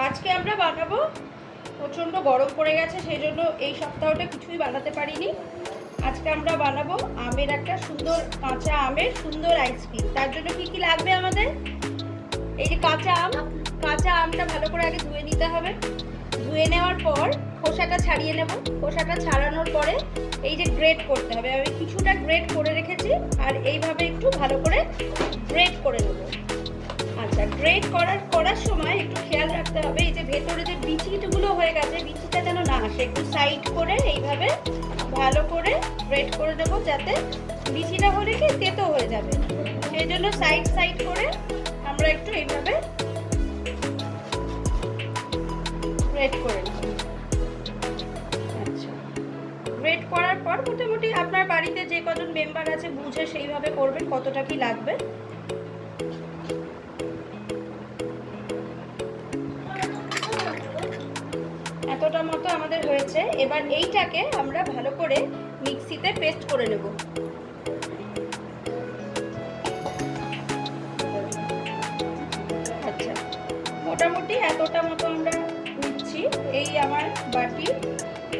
আজকে আমরা বানাবো, প্রচণ্ড গরম পড়ে গেছে সেই জন্য এই সপ্তাহটা কিছুই বানাতে পারিনি। আজকে আমরা বানাবো আমের একটা সুন্দর, কাঁচা আমের সুন্দর আইসক্রিম। তার জন্য কি কি লাগবে আমাদের? এই যে কাঁচা আমটা ভালো করে আগে ধুয়ে নিতে হবে। ধুয়ে নেওয়ার পর খোসাটা ছাড়িয়ে নেব। খোসাটা ছাড়ানোর পরে এই যে গ্রেট করতে হবে। আমি কিছুটা গ্রেট করে রেখেছি আর এইভাবে একটু ভালো করে গ্রেট করে নেব। আচ্ছা, গ্রেট করার সময় একটু খেয়াল রাখতে হবে এই যে ভেতরে যে বিচিগুলো হয়ে গেছে, বিচিটা যেন না আসে। একটু সাইড করে এইভাবে ভালো করে গ্রেট করে দেবো, যাতে বিচিটা হলে কি তেতো হয়ে যাবে। সেই জন্য সাইড করে আমরা একটু এইভাবে গ্রেট করে নেব। আচ্ছা, গ্রেট করার পর মোটামুটি আপনার বাড়িতে যে কজন মেম্বার আছে বুঝে সেইভাবে করবেন কতটা কি লাগবে। এতটা মতো আমাদের হয়েছে। এবার এইটাকে আমরা ভালো করে মিক্সিতে পেস্ট করে নেব। আচ্ছা, মোটামুটি এতটা মতো আমরা নিচ্ছি। এই আমার বাটি,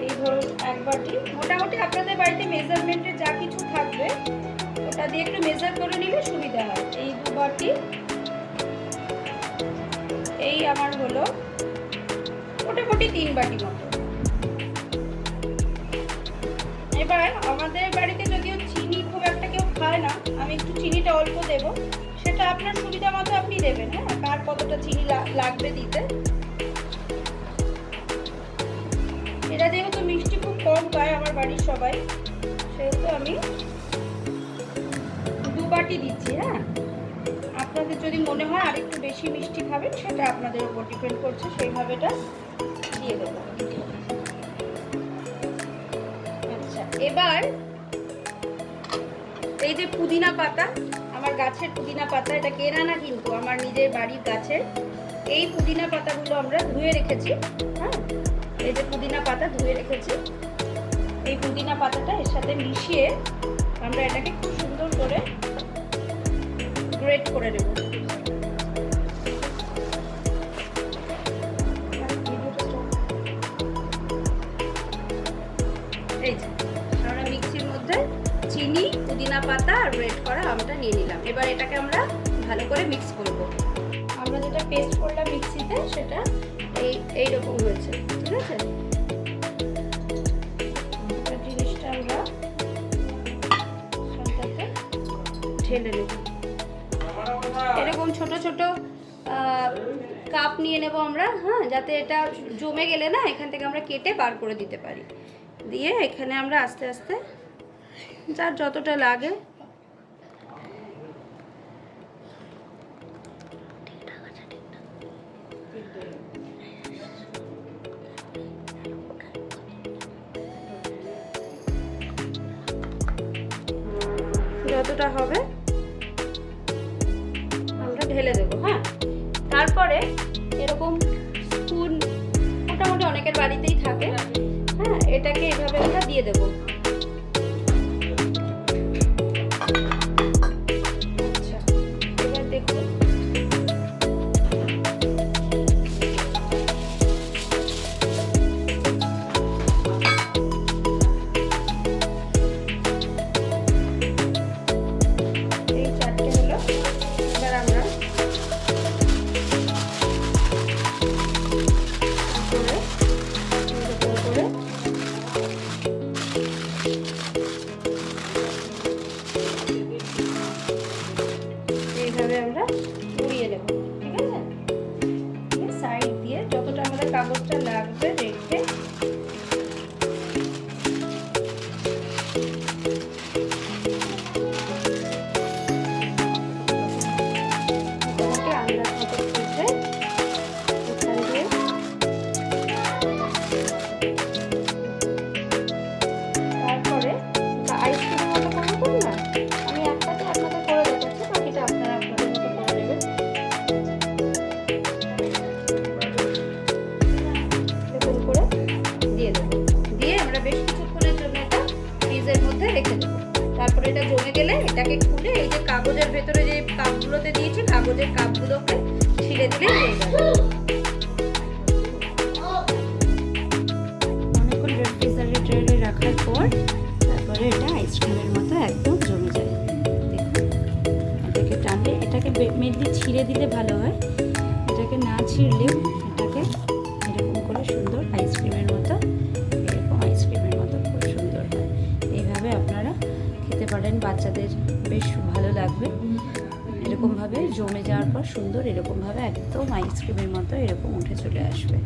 এই ধরুন এক বাটি। মোটামুটি আপনাদের বাড়িতে মেজারমেন্টে যা কিছু থাকবে ওটা দিয়ে একটু মেজার করে নিলে সুবিধা হয়। এই দু বাটি, এই আমার হলো মোটামুটি 3 বাটি মতো। এবার আমাদের বাড়িতে যদিও চিনি খুব একটা কেউ খায় না, আমি একটু চিনিটা অল্প দেব, সেটা আপনার সুবিধা মতো আপনি দেবেন। হ্যাঁ, কার কতটা চিনি লাগবে দিতে। এরা যেহেতু মিষ্টি খুব কম খায় আমার বাড়ির সবাই, সেহেতু আমি 2 বাটি দিচ্ছি। হ্যাঁ, আপনাদের যদি মনে হয় আর একটু বেশি মিষ্টি খাবেন সেটা আপনাদের উপর ডিপেন্ড করছে, সেইভাবে এটা দিয়ে দেবো। আচ্ছা, এবার এই যে পুদিনা পাতা, আমার গাছের পুদিনা পাতা, এটা কেনা না কিন্তু আমার নিজের বাড়ির গাছের। এই পুদিনা পাতাগুলো আমরা ধুয়ে রেখেছি। হ্যাঁ, এই যে পুদিনা পাতা ধুয়ে রেখেছি, এই পুদিনা পাতাটা এর সাথে মিশিয়ে আমরা এটাকে খুব সুন্দর করে গ্রেট করে নেব। এই যে আমরা মিক্সির মধ্যে চিনি, পুদিনা পাতা আর গ্রেট করা আমটা নিয়ে নিলাম। এবার এটাকে আমরা ভালো করে মিক্স করব। আমরা যেটা পেস্ট করলাম মিক্সিতে সেটা এইরকম হয়েছে, ঠিক আছে? জিনিসটা আমরা সাথে ঢেলে নেব। এরকম ছোট ছোট কাপ নিয়ে নেব আমরা। হ্যাঁ, যাতে এটা জমে গেলে না এখান থেকে আমরা কেটে বার করে দিতে পারি। দিয়ে এখানে আমরা আস্তে আস্তে যার যতটা লাগে যতটা হবে আমরা ঢেলে দেবো। হ্যাঁ, তারপরে এরকম স্পুন মোটামুটি অনেকের বাড়িতেই থাকে। হ্যাঁ, এটাকে এইভাবে আমরা দিয়ে দেবো। আচ্ছা, এবার দেখুন এই 4টে হলো। এবার আমরা এইভাবে আমরা মুড়িয়ে দেব। ঠিক আছে, সাইড দিয়ে যতটা আমাদের কাগজটা লাগবে রেখে মোটামুটি আন্দাজ মতো খুঁজে ওখান দিয়ে তারপরে আইসক্রিমের মতো করবো না। আমি একটাতে আপনাদের করে দেখাচ্ছি, বাকিটা আপনারা আপনাদের মতো করে নেবেন। এরকম করে দিয়ে দেবো। দিয়ে আমরা বেশ কিছুক্ষণের জন্য এটা ফ্রিজের মধ্যে রেখে দেবো। তারপরে এটা জমে গেলে এটাকে খুলে এই যে কাগজের ভেতরে যে কাপগুলোতে দিয়েছি, কাগজের কাপগুলোকে ছিঁড়ে দিলে হয়ে যাবে। ছিঁড়লেও এটাকে এরকম করে সুন্দর আইসক্রিমের মতো, এরকম আইসক্রিমের মতো খুব সুন্দর হয়। এইভাবে আপনারা খেতে পারেন, বাচ্চাদের বেশ ভালো লাগবে। এরকমভাবে জমে যাওয়ার পর সুন্দর এরকমভাবে একদম আইসক্রিমের মতো এরকম উঠে চলে আসবে।